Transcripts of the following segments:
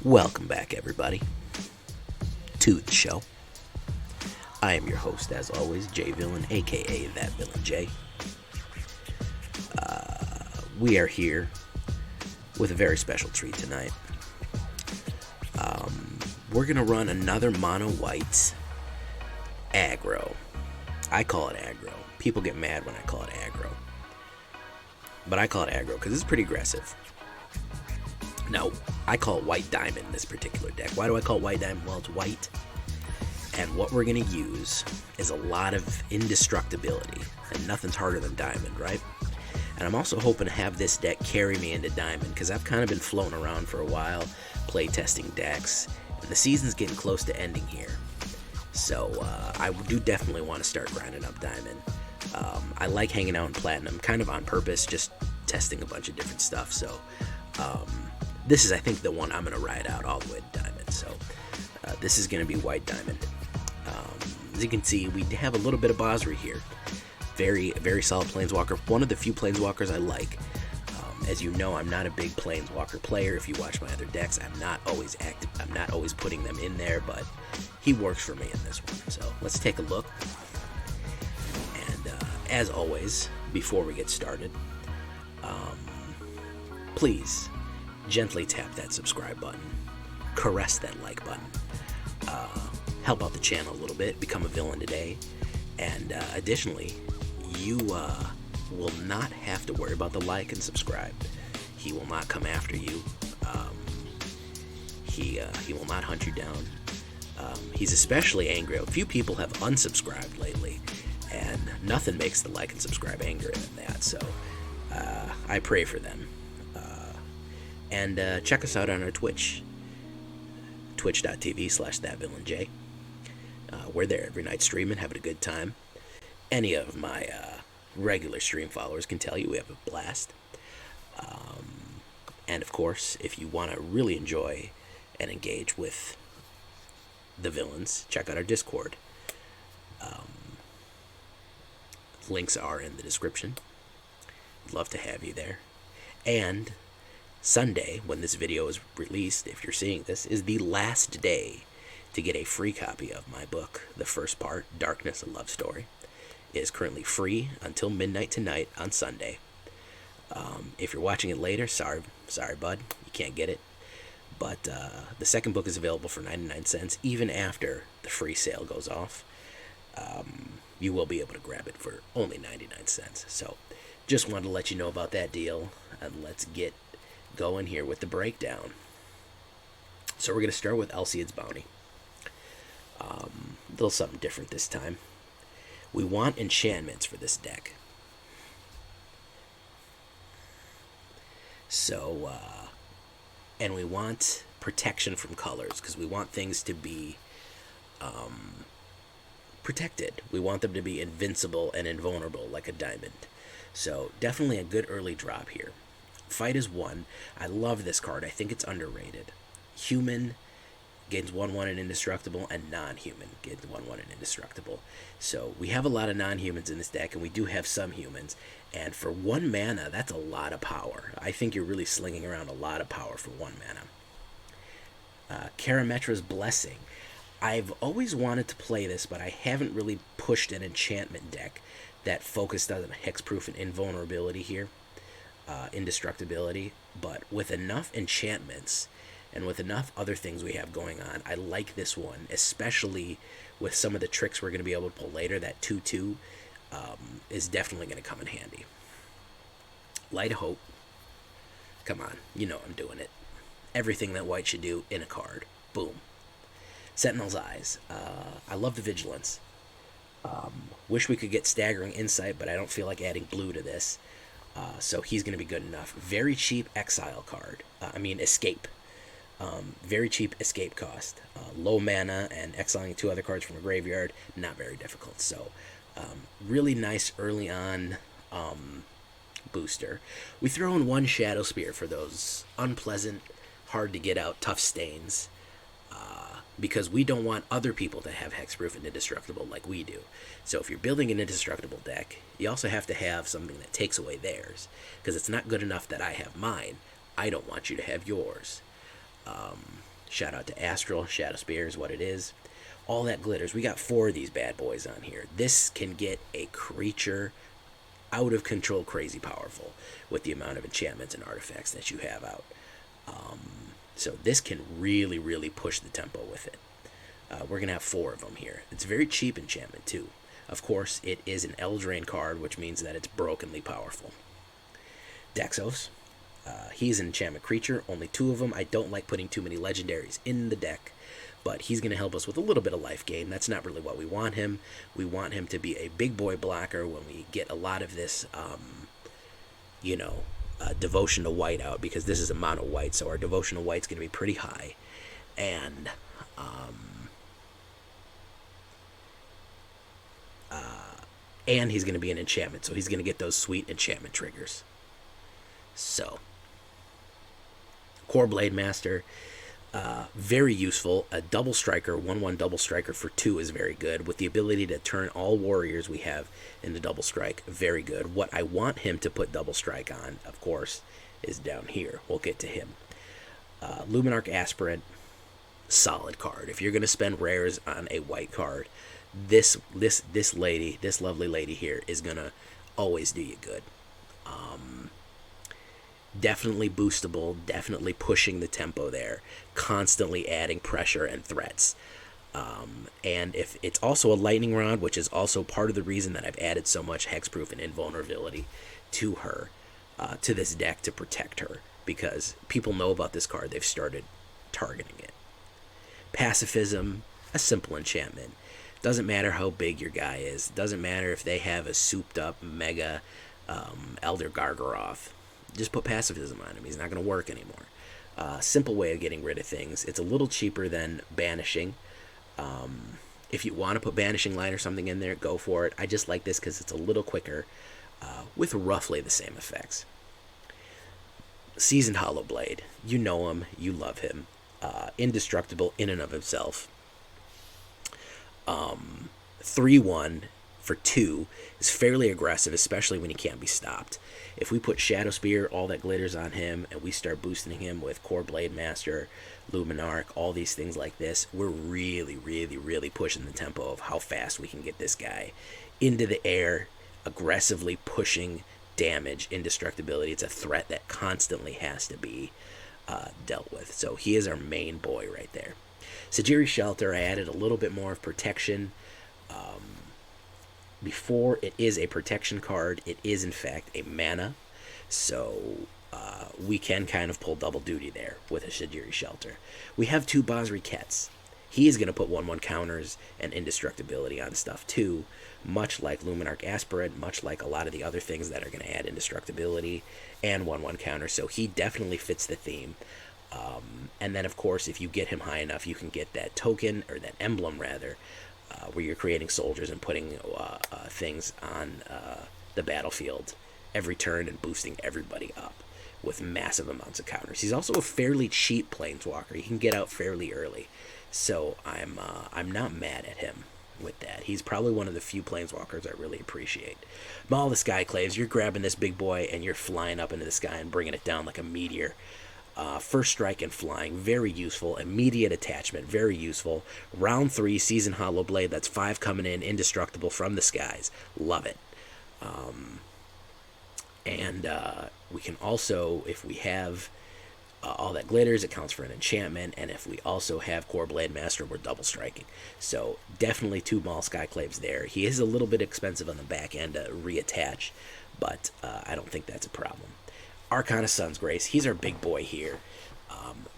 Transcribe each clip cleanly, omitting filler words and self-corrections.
Welcome back, everybody, to the show. I am your host, as always, J Villain, aka That Villain J. We are here with a very special treat tonight. We're going to run another mono white aggro. I call it aggro. People get mad when I call it aggro. But I call it aggro because it's pretty aggressive. Now, I call it white diamond in this particular deck. Why do I call it white diamond? Well, it's white. And what we're going to use is a lot of indestructibility. And nothing's harder than diamond, right? And I'm also hoping to have this deck carry me into diamond, because I've kind of been floating around for a while, play testing decks. And the season's getting close to ending here. So I do definitely want to start grinding up diamond. I like hanging out in platinum, kind of on purpose, just testing a bunch of different stuff. So this is, I think, the one I'm going to ride out all the way to diamond. So this is going to be white diamond. As you can see, we have a little bit of Basri here. Very solid planeswalker. One of the few planeswalkers I like. As you know, I'm not a big planeswalker player. If you watch my other decks, I'm not always active. I'm not always putting them in there, but he works for me in this one. So let's take a look. And as always, before we get started, please gently tap that subscribe button, caress that like button, help out the channel a little bit, become a villain today, and additionally, you will not have to worry about the like and subscribe. He will not come after you. He will not hunt you down. He's especially angry. A few people have unsubscribed lately, and nothing makes the like and subscribe angrier than that. So I pray for them. And check us out on our Twitch, twitch.tv/thatvillainj. We're there every night streaming, having a good time. Any of my regular stream followers can tell you we have a blast. And of course, if you want to really enjoy and engage with the villains, check out our Discord. Links are in the description. Love to have you there. And Sunday, when this video is released, if you're seeing this, is the last day to get a free copy of my book. The first part, Darkness, a Love Story, is currently free until midnight tonight on Sunday. If you're watching it later, sorry bud, you can't get it. But the second book is available for 99 cents, even after the free sale goes off. You will be able to grab it for only 99 cents. So just wanted to let you know about that deal, and let's get going here with the breakdown. So we're going to start with Alseid's Bounty. A little something different this time. We want enchantments for this deck. So, and we want protection from colors, because we want things to be protected. We want them to be invincible and invulnerable like a diamond. So definitely a good early drop here. Fight is 1. I love this card. I think it's underrated. Human gains 1/1 and Indestructible, and non-human gains 1/1 and Indestructible. So we have a lot of non-humans in this deck, and we do have some humans. And for 1 mana, that's a lot of power. I think you're really slinging around a lot of power for 1 mana. Karametra's Blessing. I've always wanted to play this, but I haven't really pushed an enchantment deck that focused on hexproof and invulnerability here. Indestructibility. But with enough enchantments and with enough other things we have going on, I like this one, especially with some of the tricks we're going to be able to pull later. That 2/2 is definitely going to come in handy. Light of Hope. Come on, you know I'm doing it. Everything that white should do in a card. Boom. Sentinel's Eyes. I love the Vigilance. Wish we could get Staggering Insight, but I don't feel like adding blue to this. So he's going to be good enough. Very cheap exile card. Escape. Very cheap escape cost. Low mana and exiling 2 other cards from a graveyard. Not very difficult. So really nice early on booster. We throw in 1 Shadowspear for those unpleasant, hard to get out, tough stains. Because we don't want other people to have hexproof and indestructible like we do. So if you're building an indestructible deck, you also have to have something that takes away theirs. Because it's not good enough that I have mine. I don't want you to have yours. Shout out to Astral. Shadowspear is what it is. All that glitters. We got 4 of these bad boys on here. This can get a creature out of control crazy powerful with the amount of enchantments and artifacts that you have out. So this can really, really push the tempo with it. We're going to have 4 of them here. It's very cheap enchantment too. Of course, it is an Eldraine card, which means that it's brokenly powerful. Daxos. He's an enchantment creature, only 2 of them. I don't like putting too many legendaries in the deck, but he's going to help us with a little bit of life gain. That's not really what we want him. We want him to be a big boy blocker when we get a lot of this, devotion to white out, because this is a mono white, so our devotion to white's going to be pretty high. And he's going to be an enchantment, so he's going to get those sweet enchantment triggers. So, Kor Blademaster, very useful. A double striker, 1/1 double striker for 2 is very good, with the ability to turn all warriors we have into double strike. Very good. What I want him to put double strike on, of course, is down here. We'll get to him. Luminarch Aspirant, solid card. If you're going to spend rares on a white card, this lady, this lovely lady here, is going to always do you good. Definitely boostable, definitely pushing the tempo there, constantly adding pressure and threats. And if it's also a lightning rod, which is also part of the reason that I've added so much hexproof and invulnerability to her, to this deck to protect her, because people know about this card, they've started targeting it. Pacifism, a simple enchantment. Doesn't matter how big your guy is, doesn't matter if they have a souped up mega Elder Gargaroth. Just put Pacifism on him. He's not going to work anymore. Simple way of getting rid of things. It's a little cheaper than Banishing. If you want to put Banishing Light or something in there, go for it. I just like this because it's a little quicker with roughly the same effects. Seasoned Hallowblade. You know him. You love him. Indestructible in and of himself. 3/1 for 2 is fairly aggressive, especially when he can't be stopped. If we put Shadowspear, all that glitters on him, and we start boosting him with Kor Blademaster, Luminarch, all these things like this, we're really, really, really pushing the tempo of how fast we can get this guy into the air, aggressively pushing damage, indestructibility. It's a threat that constantly has to be dealt with. So he is our main boy right there. Sejiri Shelter, I added a little bit more of protection. Before it is a protection card, it is in fact a mana, so we can kind of pull double duty there with a Sejiri Shelter. We have 2 Basri Kets. He is going to put 1/1 counters and indestructibility on stuff too, much like Luminarch Aspirant, much like a lot of the other things that are going to add indestructibility and 1/1 counters, so he definitely fits the theme. And then of course, if you get him high enough, you can get that token, or that emblem rather, where you're creating soldiers and putting things on the battlefield every turn and boosting everybody up with massive amounts of counters. He's also a fairly cheap planeswalker. He can get out fairly early, so I'm not mad at him with that. He's probably one of the few planeswalkers I really appreciate. Maul the Skyclaves, you're grabbing this big boy and you're flying up into the sky and bringing it down like a meteor. First strike and flying, very useful. Immediate attachment, very useful. Round 3, Seasoned Hallowblade, that's 5 coming in, indestructible from the skies. Love it. We can also, if we have all that glitters, it counts for an enchantment, and if we also have Kor Blademaster, we're double striking. So definitely 2 Maul Skyclaves there. He is a little bit expensive on the back end to reattach, but I don't think that's a problem. Archon of Sun's Grace, he's our big boy here.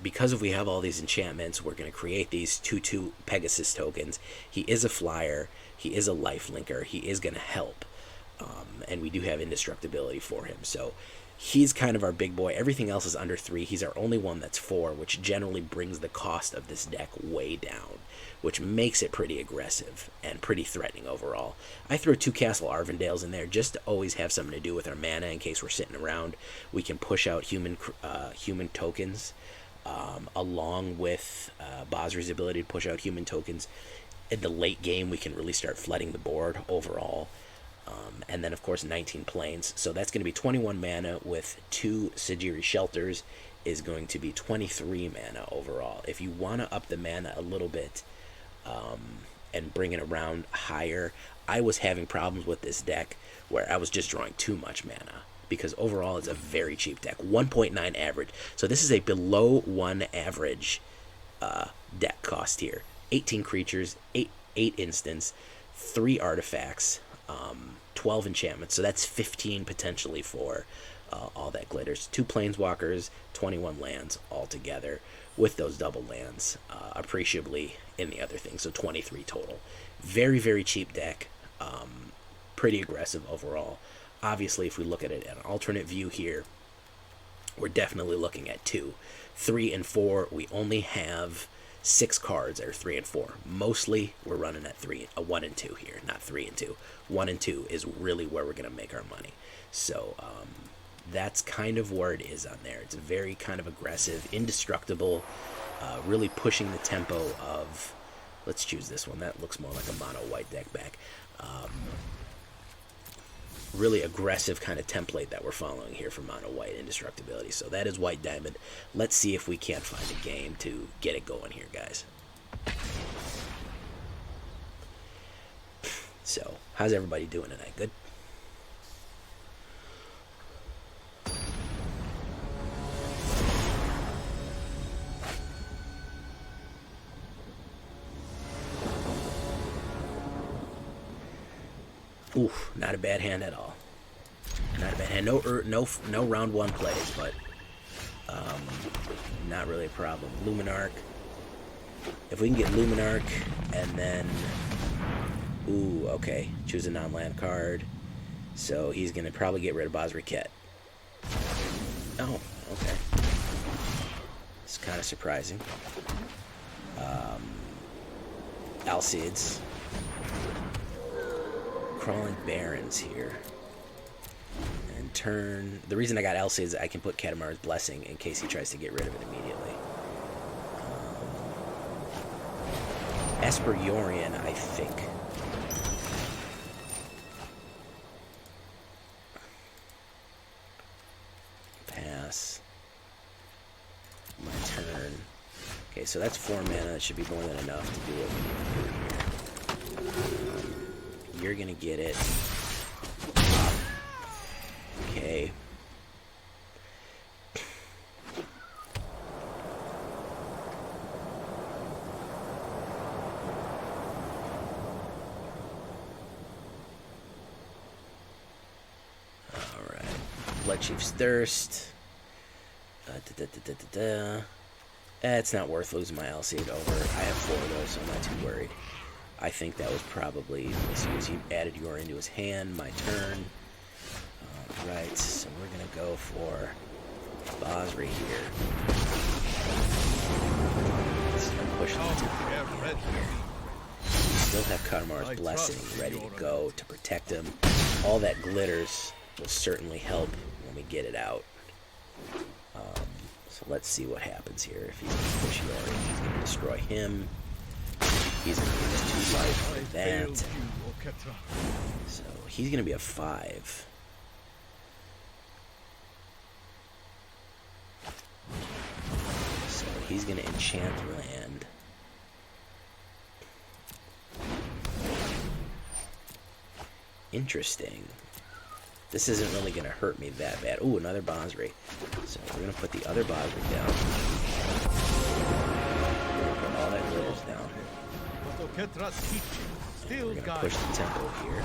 Because if we have all these enchantments, we're going to create these 2/2 Pegasus tokens. He is a flyer, he is a life linker, he is going to help. And we do have indestructibility for him. So he's kind of our big boy. Everything else is under 3. He's our only one that's 4, which generally brings the cost of this deck way down, which makes it pretty aggressive and pretty threatening overall. I throw 2 Castle Arvindales in there just to always have something to do with our mana in case we're sitting around. We can push out human tokens, along with Basri's ability to push out human tokens. In the late game, we can really start flooding the board overall. And then, of course, 19 planes. So that's going to be 21 mana with 2 Sejiri Shelters is going to be 23 mana overall. If you want to up the mana a little bit and bring it around higher, I was having problems with this deck where I was just drawing too much mana, because overall it's a very cheap deck. 1.9 average. So this is a below 1 average deck cost here. 18 creatures, 8 instants, 3 artifacts, 12 enchantments. So that's 15 potentially for all that glitters. 2 planeswalkers, 21 lands altogether, with those double lands appreciably in the other thing. So 23 total. Very, very cheap deck. Pretty aggressive overall. Obviously, if we look at it at an alternate view here, we're definitely looking at 2. 3 and 4, we only have 6 cards that are 3 and 4. Mostly, we're running at 1 and 2 here, not 3 and 2. 1 and 2 is really where we're going to make our money. So, that's kind of where it is on there. It's very kind of aggressive, indestructible, really pushing the tempo of... Let's choose this one. That looks more like a mono white deck back. Really aggressive kind of template that we're following here for mono white indestructibility. So that is White Diamond. Let's see if we can't find a game to get it going here, guys. So, how's everybody doing tonight? Good? Oof, not a bad hand at all. Not a bad hand. No round 1 plays, but not really a problem. Luminarch. If we can get Luminarch and then... Ooh, okay. Choose a non-land card. So he's going to probably get rid of Basri Ket. Oh, okay. It's kind of surprising. Alseids. Crawling Barrens here. And turn... The reason I got Alseid is I can put Katamar's Blessing in case he tries to get rid of it immediately. Aspirant, I think. Pass. My turn. Okay, so that's 4 mana. That should be more than enough to do what we need to do here. You're gonna get it. Okay. Alright. Bloodchief's Thirst. It's not worth losing my Alseid over. I have 4 of those, so I'm not too worried. I think that was probably, as soon as he added Yor into his hand, my turn. Alright, so we're going to go for Basri here. Start pushing the tempo again here. We still have Katamar's Blessing ready to go to protect him. All that glitters will certainly help when we get it out. So let's see what happens here. If he's going to push Yor, he's going to destroy him. He's going to use 2 life for that. So he's going to be a 5. So he's going to enchant land. Interesting. This isn't really going to hurt me that bad. Ooh, another Basri. So we're going to put the other Basri down. Put all that glitters down. We're going to push the tempo here.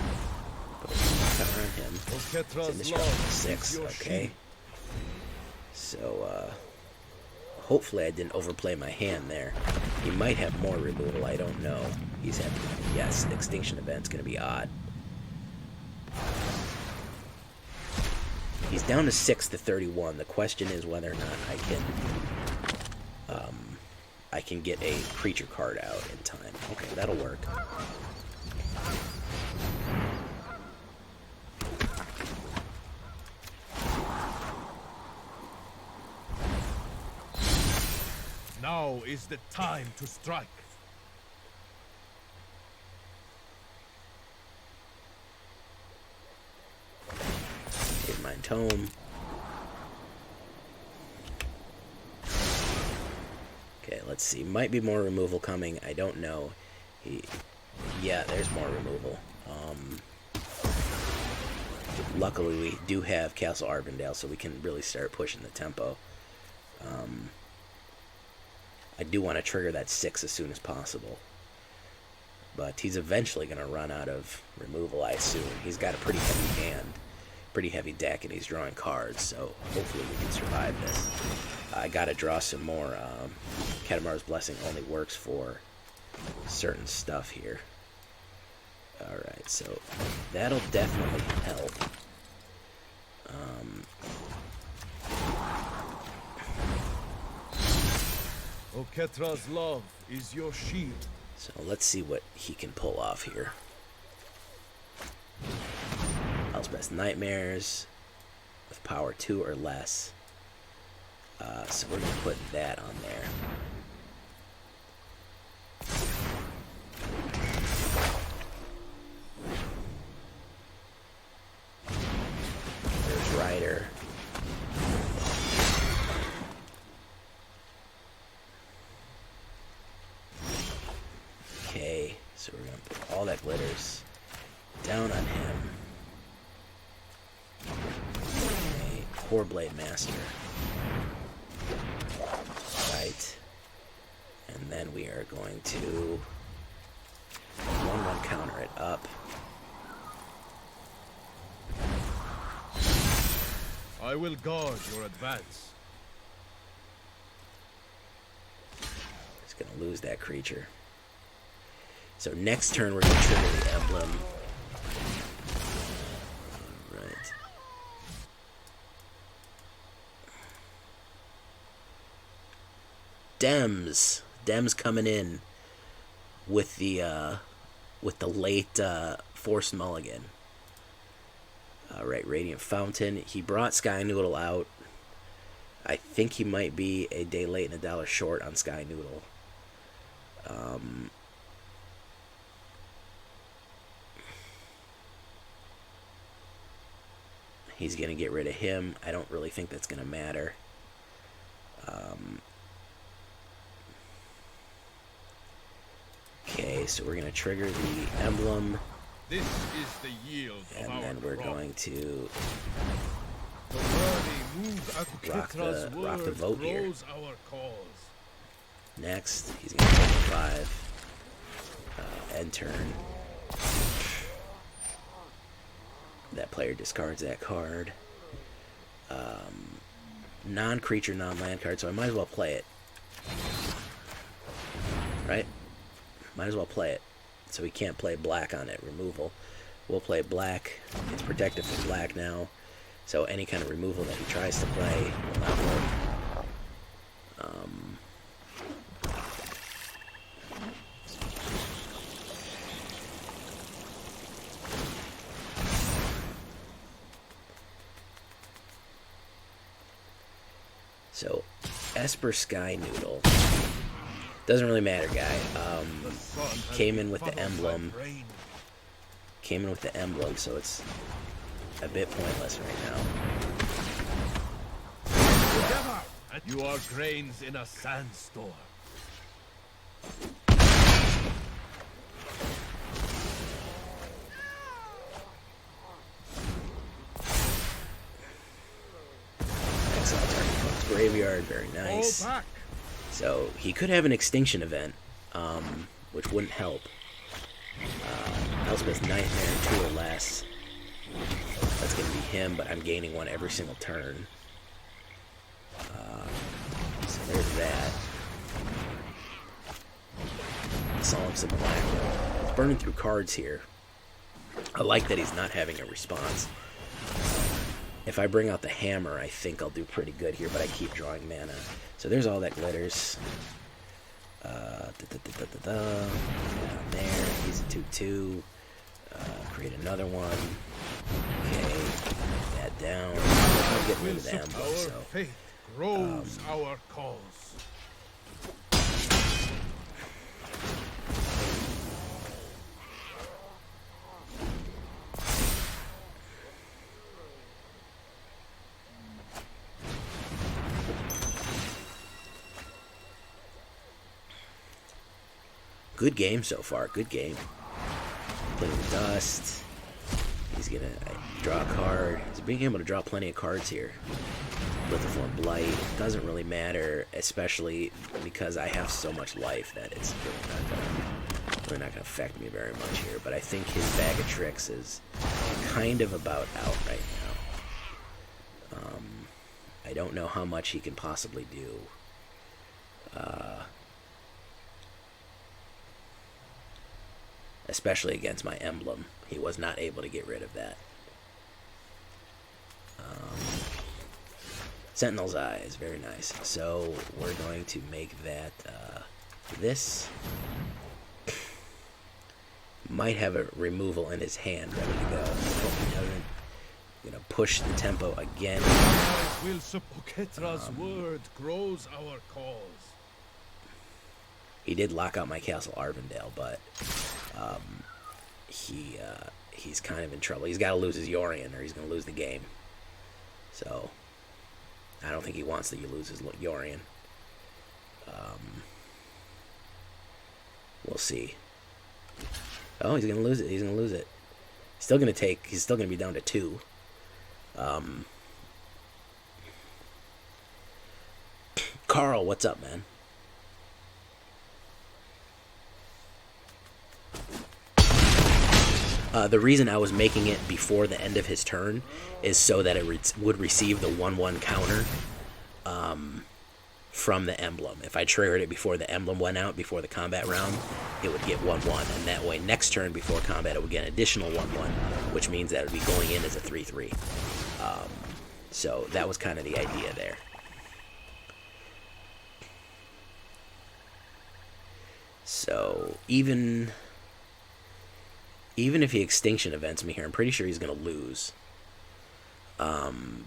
Put a cover on him. It's Indestructible 6, okay. So, hopefully I didn't overplay my hand there. He might have more removal, I don't know. He's having, yes, Extinction Event's going to be odd. He's down to 6 to 31. The question is whether or not I can get a creature card out in time. Okay, that'll work. Now is the time to strike. Hit Mind Tome. let's see. Might be more removal coming. I don't know. Yeah, there's more removal. Luckily, we do have Castle Arvindale, so we can really start pushing the tempo. I do want to trigger that 6 as soon as possible. But he's eventually going to run out of removal, I assume. He's got a pretty heavy hand, pretty heavy deck, and he's drawing cards, so hopefully we can survive this. I got to draw some more. Katamaru's Blessing only works for certain stuff here. Alright, so that'll definitely help. Oketra's love is your shield. So let's see what he can pull off here. Elspeth's Nightmares with power 2 or less. So we're going to put that on there. There's Rider. Okay, so we're going to put all that glitters down on him. Okay, Kor Blademaster. Right. And then we are going to 1/1 counter it up. I will guard your advance. Just going to lose that creature. So next turn we're going to trigger the emblem. Right. Dems coming in with the late forced mulligan. Alright, Radiant Fountain. He brought Sky Noodle out. I think he might be a day late and a dollar short on Sky Noodle. He's going to get rid of him. I don't really think that's going to matter. Okay, so we're going to trigger the emblem. This is the yield of and our then we're crop. going to The worthy move at Ketra's rock the word vote here. grows our cause. Next, he's going to take a 5. End turn. That player discards that card. Non-creature, non-land card, so I might as well play it. Right? Might as well play it. So he can't play black on it. Removal. We'll play black. It's protected for black now. So any kind of removal that he tries to play will not work. So, Esper Sky Noodle. Doesn't really matter, guy. Came in with the emblem. Came in with the emblem, so it's a bit pointless right now. You are grains in a sandstorm. Graveyard, very nice. So he could have an extinction event, which wouldn't help. Elspeth's Nightmare 2 or less. That's going to be him, but I'm gaining one every single turn. So there's that. Psalms of Black. He's burning through cards here. I like that he's not having a response. If I bring out the hammer, I think I'll do pretty good here, but I keep drawing mana. So there's all that glitters. Down there, he's a 2/2. Create another one. Okay, that down. I'll get rid of the emblem. Our So, faith grows our cause. Good game so far. Good game. Playing with dust. He's gonna draw a card. He's being able to draw plenty of cards here. Lithiform Blight doesn't really matter, especially because I have so much life that it's really not gonna affect me very much here. But I think his bag of tricks is kind of about out right now. I don't know how much he can possibly do. Especially against my emblem. He was not able to get rid of that. Sentinel's Eyes, very nice. So we're going to make that this. Might have a removal in his hand ready to go. Hope he doesn't. Gonna push the tempo again. Will Ketra's word grows our cause. He did lock out my Castle Arvindale, but he's kind of in trouble. He's got to lose his Yorion, or he's going to lose the game. So I don't think he wants to lose his Yorion. We'll see. Oh, he's going to lose it. He's going to lose it. He's still going to be down to 2. Carl, what's up, man? The reason I was making it before the end of his turn is so that it would receive the 1/1 counter from the emblem. If I triggered it before the emblem went out, before the combat round, it would get 1/1. And that way, next turn before combat, it would get an additional 1/1, which means that it would be going in as a 3/3. So that was kind of the idea there. So even if he extinction events me here, I'm pretty sure he's going to lose.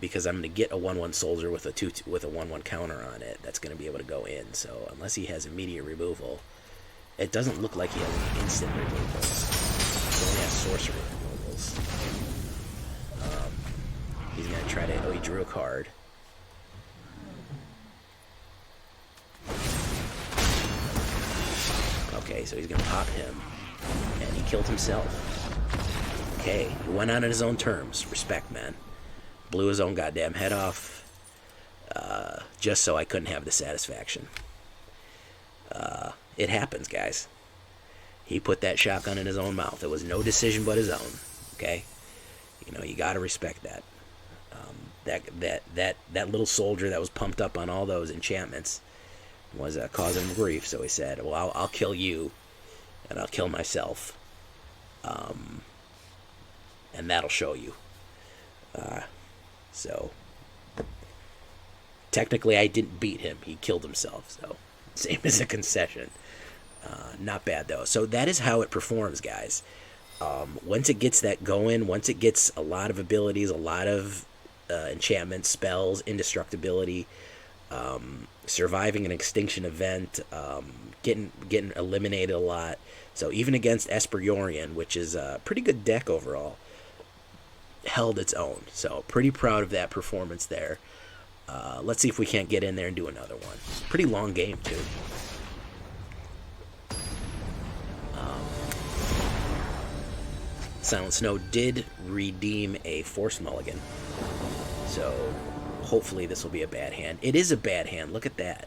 Because I'm going to get a 1/1 soldier with a 1/1 counter on it that's going to be able to go in. So unless he has immediate removal, it doesn't look like he has any instant removals. He only has sorcery removals. He's going to try to... Oh, he drew a card. Okay, so he's going to pop him. And he killed himself. Okay, he went out on his own terms. Respect, man. Blew his own goddamn head off. Just so I couldn't have the satisfaction. It happens, guys. He put that shotgun in his own mouth. It was no decision but his own. Okay? You know, you gotta respect that. That little soldier that was pumped up on all those enchantments was causing him grief. So he said, well, I'll kill you. And I'll kill myself. And that'll show you. So technically I didn't beat him. He killed himself. So same as a concession. Not bad though. So that is how it performs, guys. Once it gets that going, once it gets a lot of abilities, a lot of enchantments, spells, indestructibility, surviving an extinction event, getting eliminated a lot. So even against Esper Yorion, which is a pretty good deck overall, held its own. So pretty proud of that performance there. Let's see if we can't get in there and do another one. Pretty long game too. Silent Snow did redeem a Force Mulligan. So hopefully this will be a bad hand. It is a bad hand. Look at that.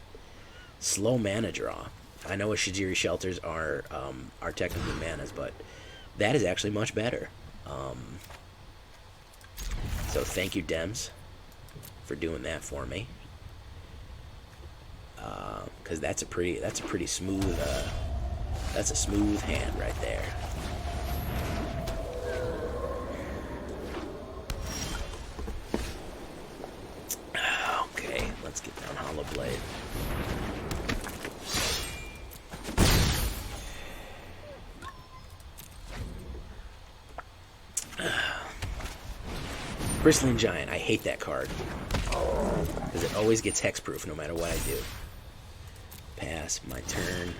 Slow mana draw. I know Shajiri Shelters are technically manas, but that is actually much better. So thank you, Dems, for doing that for me. Because that's a pretty smooth that's a smooth hand right there. Okay, let's get down Hallowblade. Bristling Giant, I hate that card. Because it always gets hexproof no matter what I do. Pass, my turn.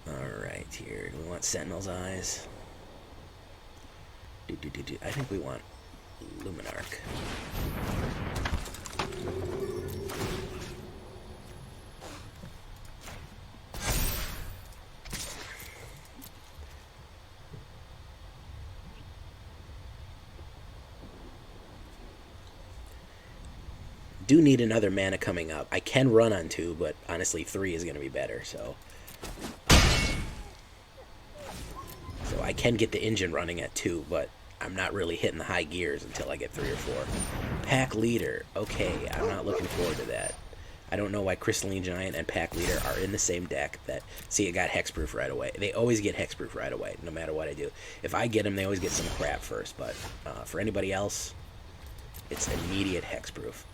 Alright, here. Do we want Sentinel's Eyes? I think we want Luminarch. do need another mana coming up. I can run on 2, but honestly 3 is going to be better, so I can get the engine running at 2, but I'm not really hitting the high gears until I get 3 or 4. Pack Leader. Okay, I'm not looking forward to that. I don't know why Crystalline Giant and Pack Leader are in the same deck. See, it got Hexproof right away. They always get Hexproof right away, no matter what I do. If I get them, they always get some crap first, but for anybody else, it's immediate Hexproof.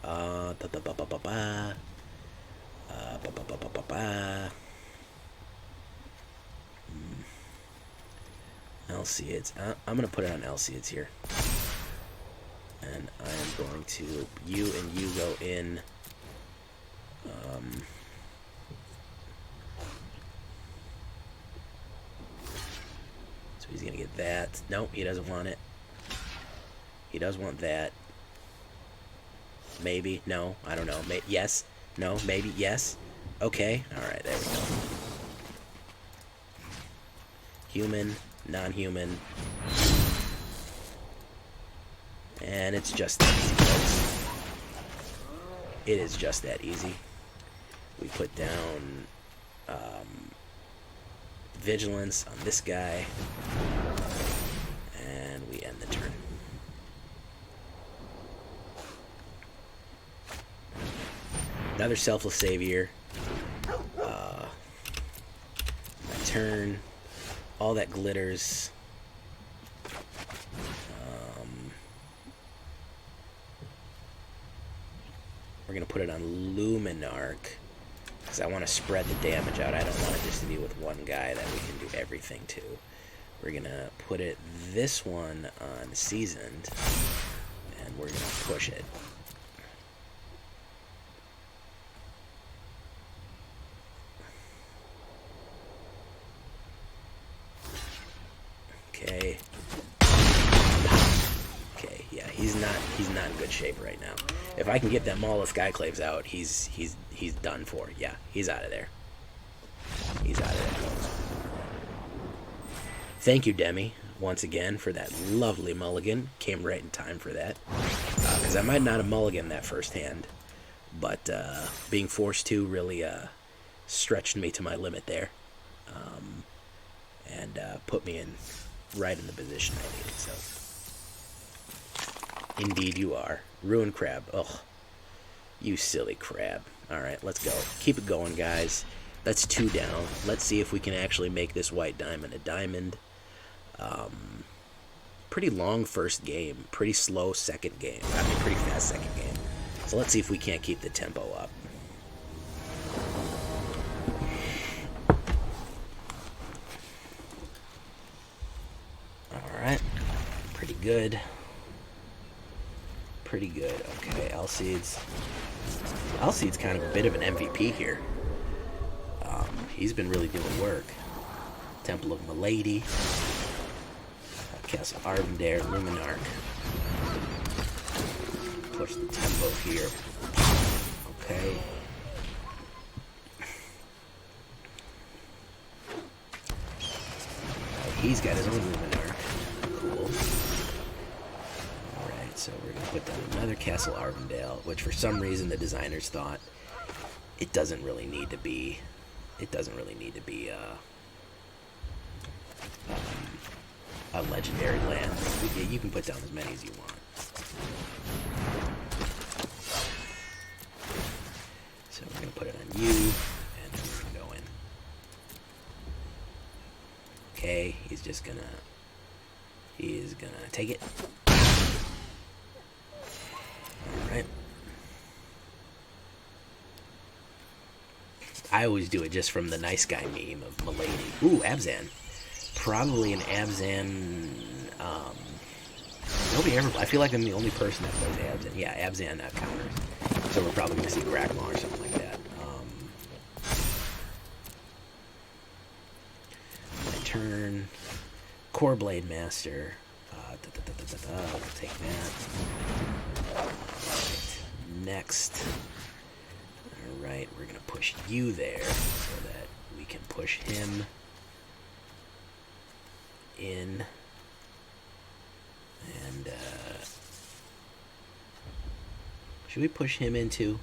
Alseids. I'm going to put it on Alseids here. And I am going to, you and you go in. So he's going to get that. Nope, he doesn't want it. He does want that. Maybe. No, I don't know. Yes. No, maybe. Yes. Okay. Alright, there we go. Human. Non-human. And it's just that easy, folks. It is just that easy. We put down Vigilance on this guy. And we end the turn. Another Selfless Savior. My turn. All that glitters. We're going to put it on Luminarch because I want to spread the damage out. I don't want it just to be with one guy that we can do everything to. We're going to put this one on Seasoned, and we're going to push it. Okay. Okay, yeah, he's not in good shape right now. If I can get that Maul of Skyclaves out, he's done for. Yeah, he's out of there. He's out of there. Thank you, Demi, once again, for that lovely mulligan. Came right in time for that. Because I might not have mulliganed that first hand. But being forced to really stretched me to my limit there. And put me right in the position I needed. So, indeed you are. Ruined Crab. Ugh. You silly crab. Alright, let's go. Keep it going, guys. That's 2 down. Let's see if we can actually make this white diamond a diamond. Pretty long first game. Pretty slow second game. I mean, pretty fast second game. So let's see if we can't keep the tempo up. Alright. Pretty good. Pretty good. Okay, Alseid's kind of a bit of an MVP here. He's been really doing work. Temple of Milady. Castle Arvindare, Luminarch. Push the tempo here. Okay. He's got his own Luminarch. Cool. Alright, so we're going to put down another Castle Arvindale, which for some reason the designers thought it doesn't really need to be a legendary land. Yeah, you can put down as many as you want. So we're going to put it on you, and then we're going to go in. Okay, he's going to take it. Alright. I always do it just from the nice guy meme of Milady. Ooh, Abzan. Probably an Abzan, nobody ever, I feel like I'm the only person that plays Abzan. Yeah, Abzan counters. So we're probably going to see Grakma or something like that. My turn. Kor Blademaster. We'll take that. Alright, next. Alright, we're going to push you there so that we can push him in, and Should we push him into?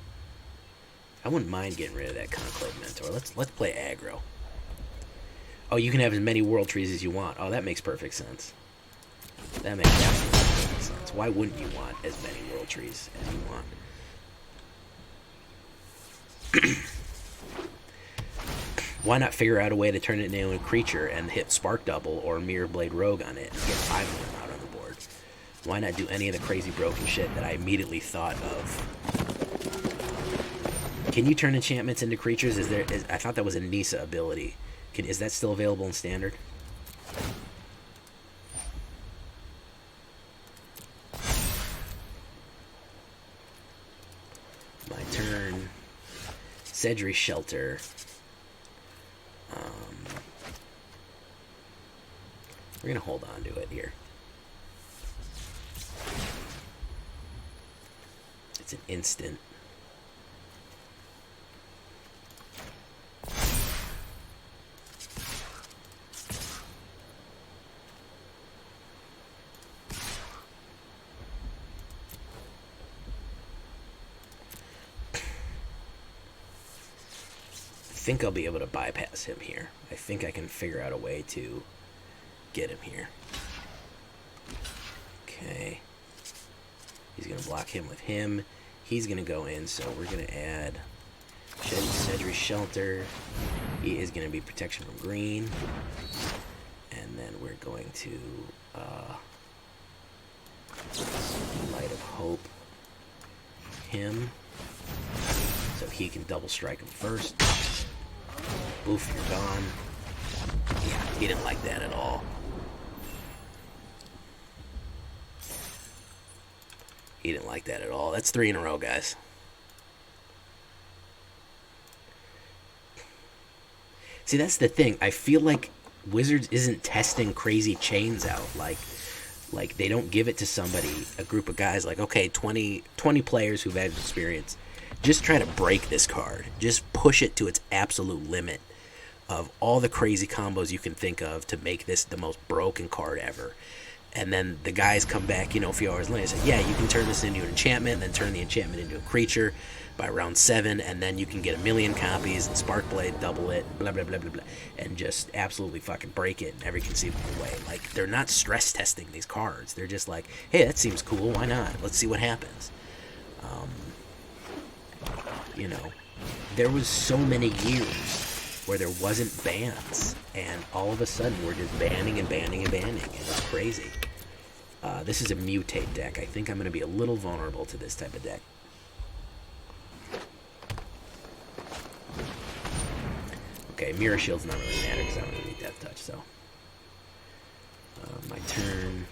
I wouldn't mind getting rid of that Conclave Mentor. Let's play aggro. Oh, you can have as many world trees as you want. Oh, that makes perfect sense. That makes absolutely perfect sense. Why wouldn't you want as many world trees as you want? Why not figure out a way to turn it into a creature and hit Spark Double or Mirror Blade Rogue on it and get 5 of them out on the board? Why not do any of the crazy broken shit that I immediately thought of? Can you turn enchantments into creatures? I thought that was a Nisa ability. Is that still available in Standard? My turn. Sedri Shelter. We're going to hold on to it here. It's an instant. I think I'll be able to bypass him here. I think I can figure out a way to get him here. Okay. He's going to block him with him. He's going to go in, so we're going to add Sedri Shelter. He is going to be protection from green. And then we're going to Light of Hope him. So he can double strike him first. Boof, you're gone. Yeah, he didn't like that at all. He didn't like that at all. That's 3 in a row, guys. See, that's the thing. I feel like Wizards isn't testing crazy chains out. Like they don't give it to somebody, a group of guys, like, okay, 20 players who've had experience. Just try to break this card. Just push it to its absolute limit of all the crazy combos you can think of to make this the most broken card ever. And then the guys come back, a few hours later and say, yeah, you can turn this into an enchantment, and then turn the enchantment into a creature by round 7, and then you can get 1,000,000 copies and Sparkblade, double it, blah, blah, blah, blah, blah, and just absolutely fucking break it in every conceivable way. Like, they're not stress testing these cards. They're just like, hey, that seems cool, why not? Let's see what happens. There was so many years where there wasn't bans, and all of a sudden we're just banning and banning and banning, and it's crazy. This is a mutate deck. I think I'm going to be a little vulnerable to this type of deck. Okay, Mirror Shield's not really matter because I don't really need Death Touch, so. My turn.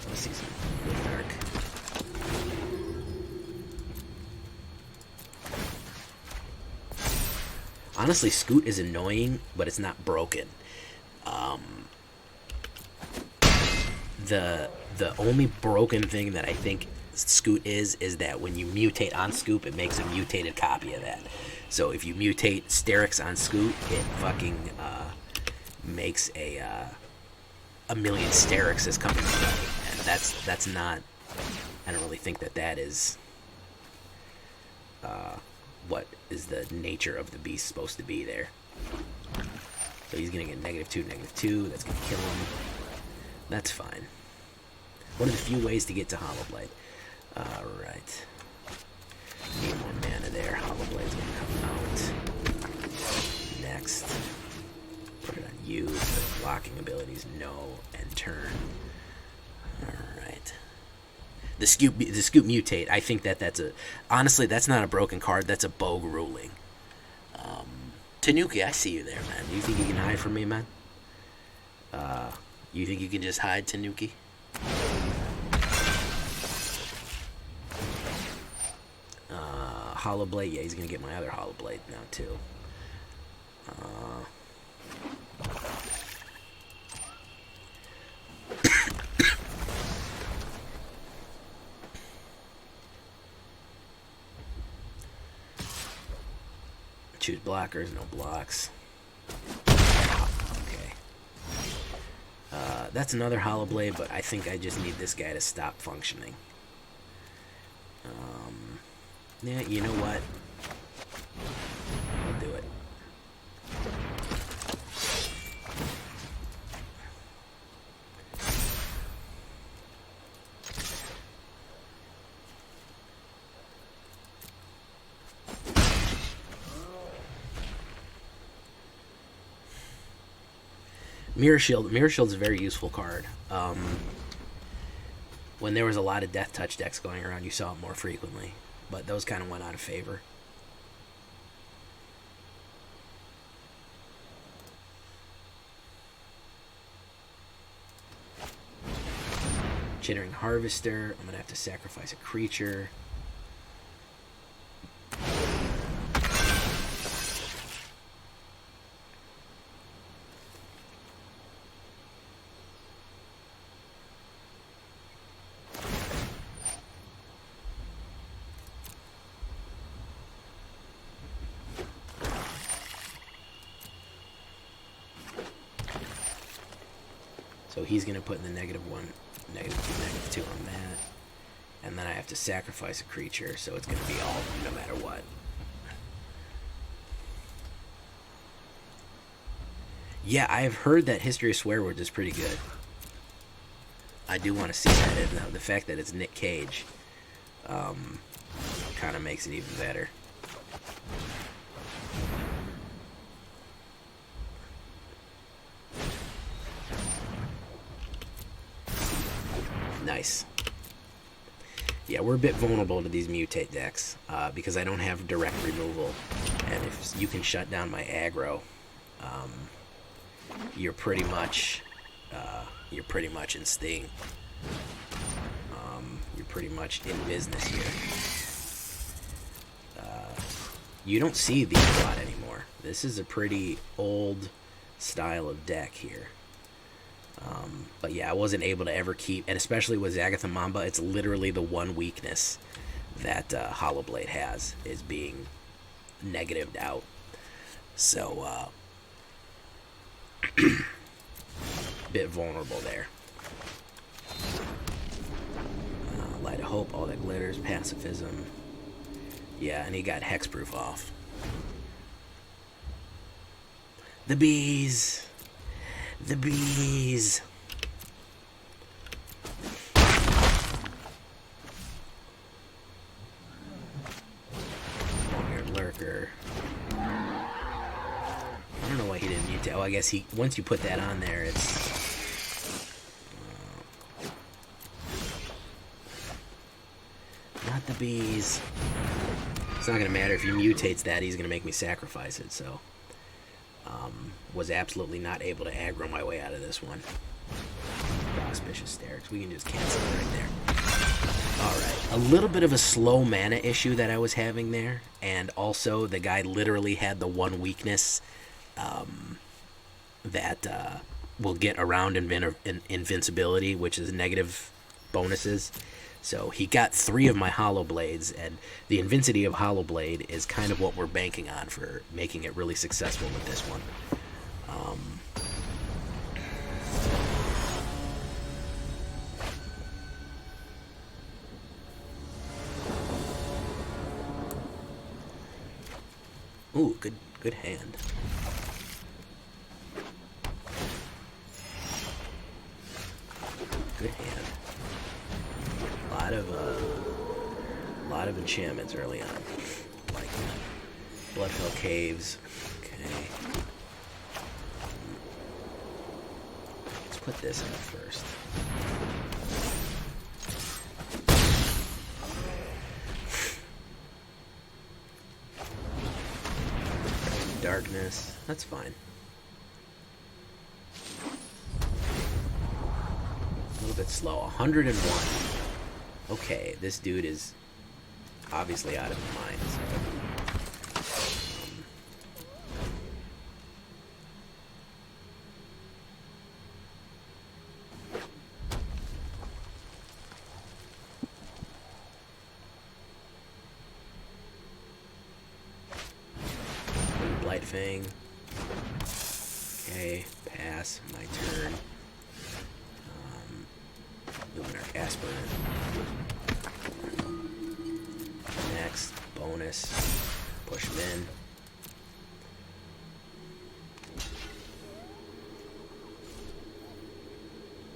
Let's see some Luminarch. Honestly, Scoot is annoying, but it's not broken. The only broken thing that I think Scoot is that when you mutate on Scoop, it makes a mutated copy of that. So if you mutate Sterix on Scoot, it fucking makes a million Sterixes coming together, and that's not. I don't really think that is what is the nature of the beast supposed to be there. So he's gonna get -2, -2. That's gonna kill him. That's fine. One of the few ways to get to Hallowblade. Alright. Need more mana there. Hallowblade's gonna come out. Next. Put it on you. For blocking abilities, no, and turn. Alright. The Scoop Mutate, I think that's a... Honestly, that's not a broken card. That's a Bogue ruling. Tanuki, I see you there, man. You think you can hide from me, man? You think you can just hide, Tanuki? Hallowblade, yeah, he's gonna get my other Hallowblade now, too. Choose blockers, no blocks. Okay. That's another Hallowblade, but I think I just need this guy to stop functioning. Yeah, you know what? I'll do it. Mirror Shield. Mirror Shield's a very useful card. When there was a lot of Death Touch decks going around, you saw it more frequently. But those kind of went out of favor. Chittering Harvester. I'm going to have to sacrifice a creature. So he's going to put in the -1, -2, -2 on that. And then I have to sacrifice a creature, so it's going to be all no matter what. Yeah, I have heard that History of Swearwords is pretty good. I do want to see that. And the fact that it's Nick Cage kind of makes it even better. Nice. Yeah, we're a bit vulnerable to these mutate decks because I don't have direct removal, and if you can shut down my aggro, you're pretty much in Sting. You're pretty much in business here. You don't see these a lot anymore. This is a pretty old style of deck here. But yeah, I wasn't able to ever keep, and especially with Zagatha Mamba, it's literally the one weakness that Hallowblade has, is being negatived out. So, bit vulnerable there. Light of Hope, all that glitters, Pacifism. Yeah, and he got Hexproof off. The bees! The bees! Long-haired Lurker. I don't know why he didn't mutate. Oh, I guess he, once you put that on there, it's... not the bees. It's not going to matter if he mutates that, he's going to make me sacrifice it, so... was absolutely not able to aggro my way out of this one. Auspicious Sterix. We can just cancel it right there. Alright. A little bit of a slow mana issue that I was having there. And also, the guy literally had the one weakness that will get around invincibility, which is negative bonuses. So he got 3 of my Hallowblades, and the invincity of Hallowblade is kind of what we're banking on for making it really successful with this one. Ooh, good hand. Good hand. A lot of enchantments early on. Like Bloodfell Caves. Okay. Let's put this in first. Darkness. That's fine. A little bit slow. 101. Okay, this dude is obviously out of his mind. Blightfang. Okay, pass. My turn. Luminarch Aspirant. Bonus. Push him in.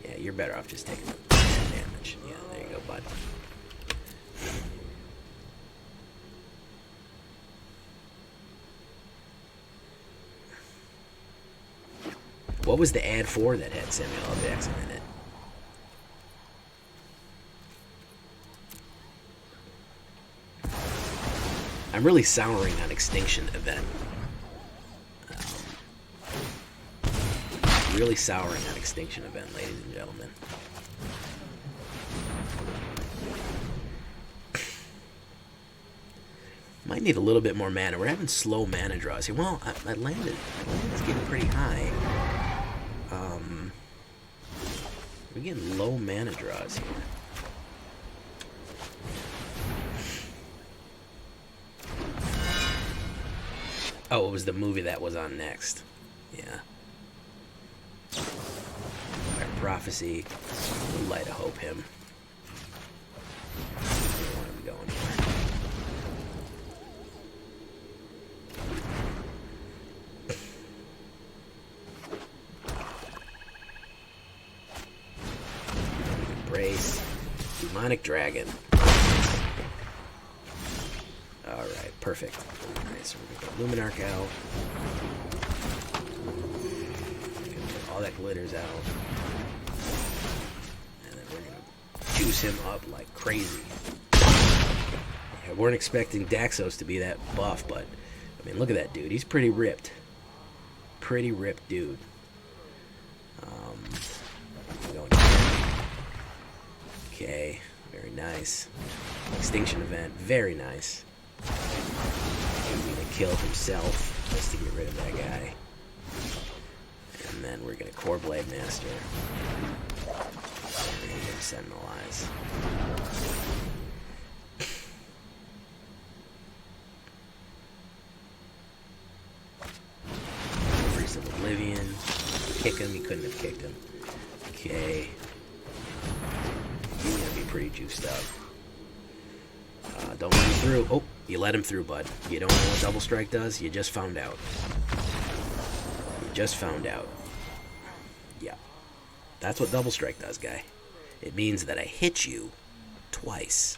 Yeah, you're better off just taking the damage. Yeah, there you go, bud. What was the ad for that had Samuel L. Jackson in it? I'm really souring on Extinction Event. Really souring on Extinction Event, ladies and gentlemen. Might need a little bit more mana. We're having slow mana draws here. Well, I landed. My land's getting pretty high. We're getting low mana draws here. Oh, it was the movie that was on next. Yeah. Our Prophecy. Light of Hope him. I don't want him going here. Embrace. Demonic Dragon. Alright, perfect. Alright, so we're gonna go Luminarch out. Gonna put all that glitters out. And then we're gonna juice him up like crazy. I weren't expecting Daxos to be that buff, but I mean, look at that dude. He's pretty ripped. Pretty ripped dude. Going okay, very nice. Extinction Event, very nice. He's gonna kill himself just to get rid of that guy. And then we're gonna Kor Blademaster. We're gonna get him Sentinel Eyes. Priest of Oblivion. Kick him, he couldn't have kicked him. Okay. He's gonna be pretty juiced up. Don't let him through. Oh, you let him through, bud. You don't know what Double Strike does? You just found out. You just found out. Yeah. That's what Double Strike does, guy. It means that I hit you twice.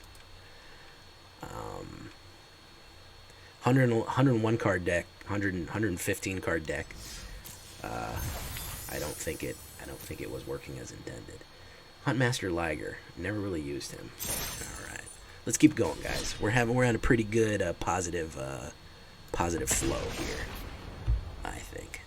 101 card deck, 115 card deck. I don't think it was working as intended. Huntmaster Liger. Never really used him. All right. Let's keep going, guys. We're on a pretty good positive flow here, I think.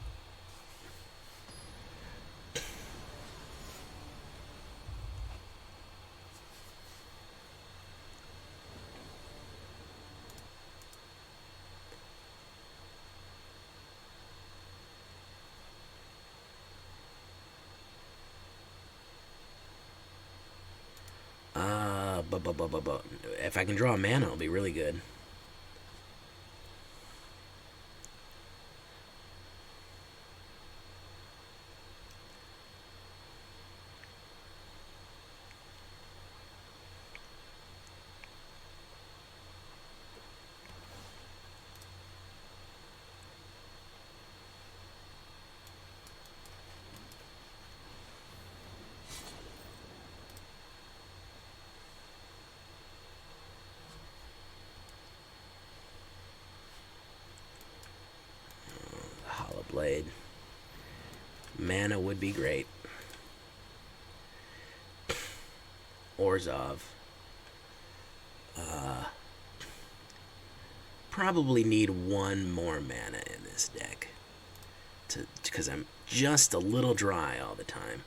If I can draw a mana, it'll be really good. Blade. Mana would be great. Orzhov. Probably need one more mana in this deck. Because I'm just a little dry all the time.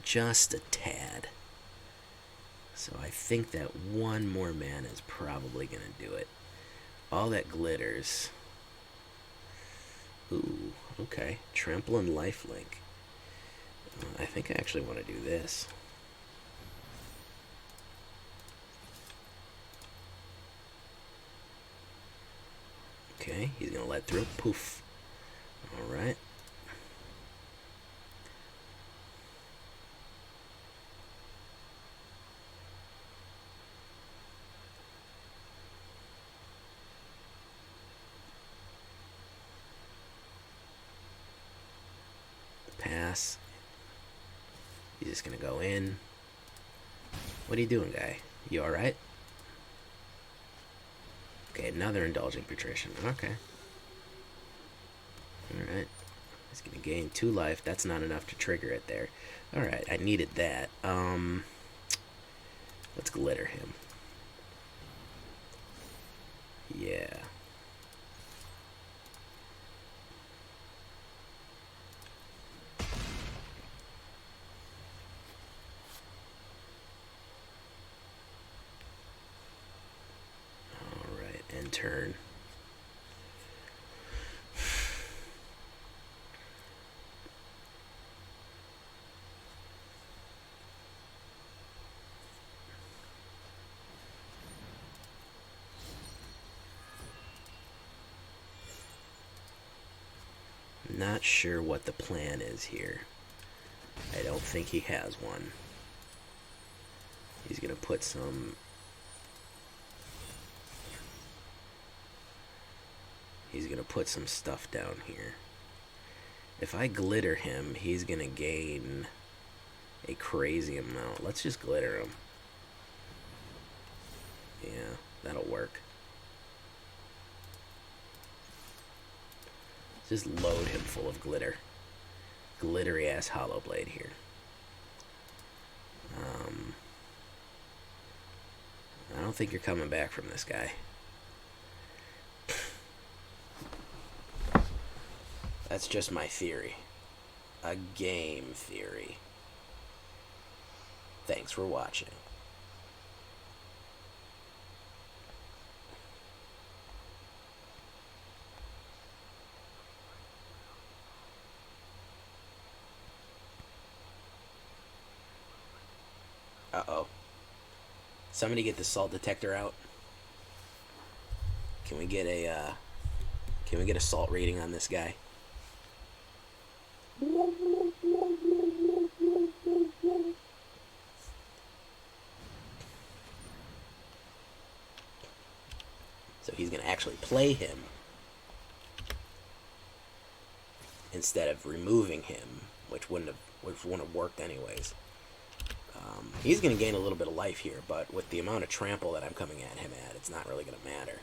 Just a tad. So I think that one more mana is probably going to do it. All that glitters. Ooh, okay. Trample and Lifelink. I think I actually want to do this. Okay, he's going to let through. Poof. Alright. He's just gonna go in. What are you doing, guy? You alright? Okay, another Indulgent Patrician. Okay. Alright. He's gonna gain 2 life. That's not enough to trigger it there. Alright, I needed that. Let's glitter him. Yeah. Alright, end turn. Not sure what the plan is here. I don't think he has one. He's gonna put some... He's gonna put some stuff down here. If I glitter him, he's gonna gain a crazy amount. Let's just glitter him. Yeah, that'll work. Just load him full of glitter. Glittery ass Hallowblade here. I don't think you're coming back from this guy. That's just my theory. A game theory. Thanks for watching. Uh-oh. Somebody get the salt detector out. Can we get a salt rating on this guy? So he's gonna actually play him instead of removing him, which wouldn't have worked anyways. He's going to gain a little bit of life here, but with the amount of trample that I'm coming at him at, it's not really going to matter.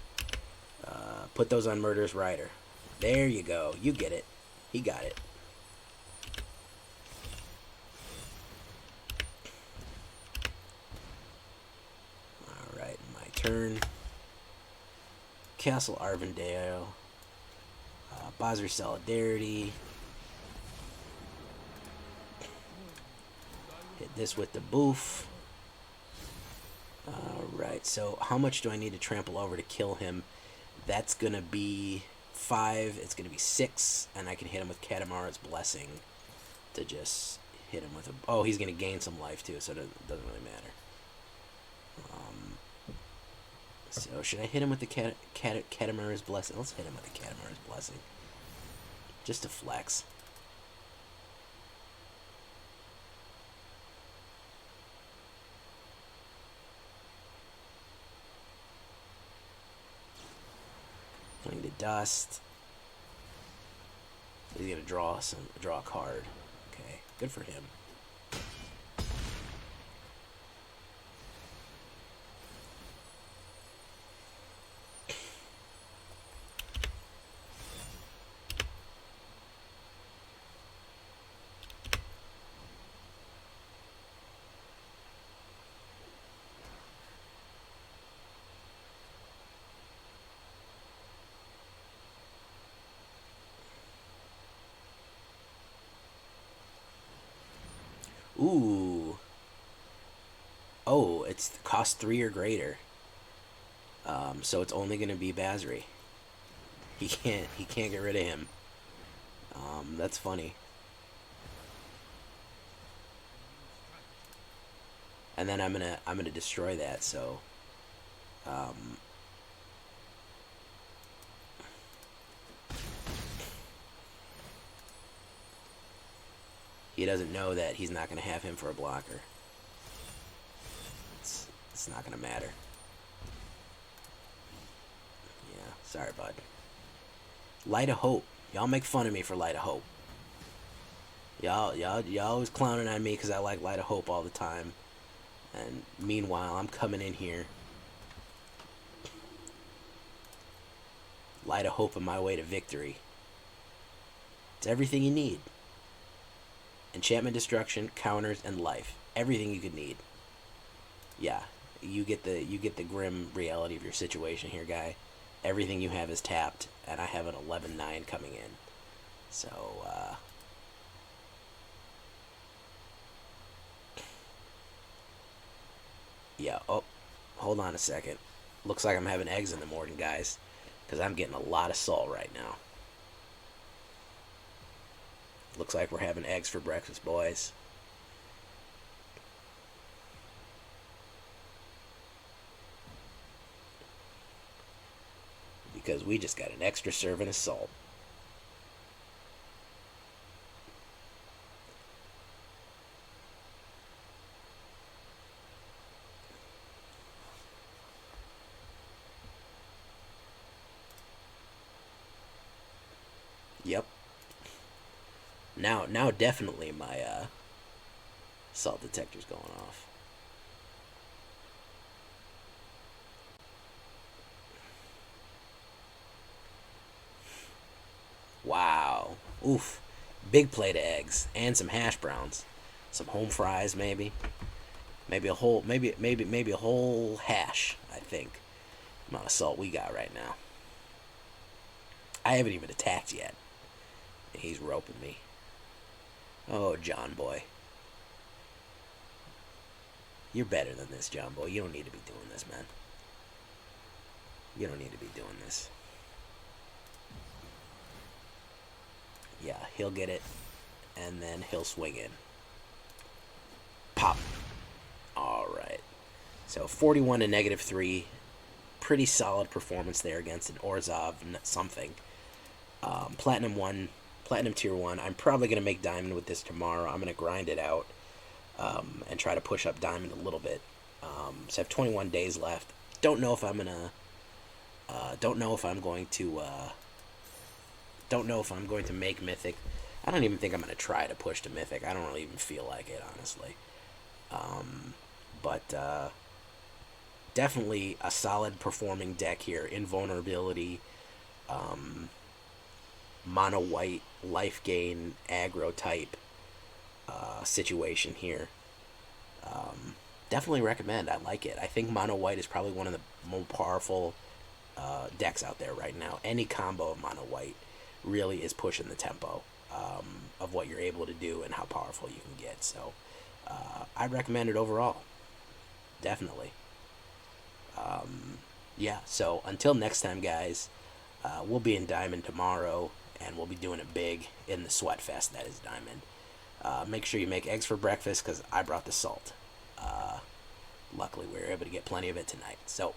Put those on Murderous Rider. There you go. You get it. He got it. Alright, my turn. Castle Arvindale. Basri Solidarity. Hit this with the boof. Alright, so how much do I need to trample over to kill him? That's going to be 5. It's going to be 6. And I can hit him with Katamara's Blessing to just hit him with a... Oh, he's going to gain some life too, so it doesn't really matter. So should I hit him with the Katamara's Blessing? Let's hit him with the Katamara's Blessing. Just to flex. Playing to dust. He's gonna draw a card. Okay, good for him. Ooh. Oh, it's cost 3 or greater. So it's only gonna be Basri. He can't get rid of him. That's funny. And then I'm gonna destroy that, so he doesn't know that he's not going to have him for a blocker. It's not going to matter. Yeah, sorry, bud. Light of Hope. Y'all make fun of me for Light of Hope. Y'all always clowning on me because I like Light of Hope all the time. And meanwhile, I'm coming in here. Light of Hope on my way to victory. It's everything you need. Enchantment, destruction, counters, and life. Everything you could need. Yeah, you get the grim reality of your situation here, guy. Everything you have is tapped, and I have an 11-9 coming in. So, yeah, oh, hold on a second. Looks like I'm having eggs in the morning, guys, because I'm getting a lot of salt right now. Looks like we're having eggs for breakfast, boys. Because we just got an extra serving of salt. Yep. Now definitely my salt detector's going off. Wow. Oof. Big plate of eggs and some hash browns. Some home fries maybe. Maybe a whole maybe a whole hash, I think. Amount of salt we got right now. I haven't even attacked yet. He's roping me. Oh, John boy. You're better than this, John boy. You don't need to be doing this, man. You don't need to be doing this. Yeah, he'll get it, and then he'll swing in. Pop. Alright. So 41 to -3. Pretty solid performance there against an Orzhov something. Platinum 1, Platinum Tier 1. I'm probably going to make Diamond with this tomorrow. I'm going to grind it out and try to push up Diamond a little bit. So I have 21 days left. Don't know if I'm going to... don't know if I'm going to make Mythic. I don't even think I'm going to try to push to Mythic. I don't really even feel like it, honestly. But definitely a solid performing deck here. Invulnerability, mono white, life gain, aggro type situation here. Definitely recommend. I like it. I think mono white is probably one of the more powerful decks out there right now. Any combo of mono white really is pushing the tempo of what you're able to do and how powerful you can get. So I'd recommend it overall. Definitely. Yeah, so until next time, guys, we'll be in Diamond tomorrow, and we'll be doing it big in the sweat fest that is Diamond. Make sure you make eggs for breakfast, because I brought the salt. Luckily, we were able to get plenty of it tonight. So,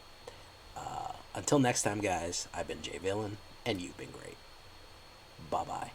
until next time, guys, I've been Jay Villain, and you've been great. Bye-bye.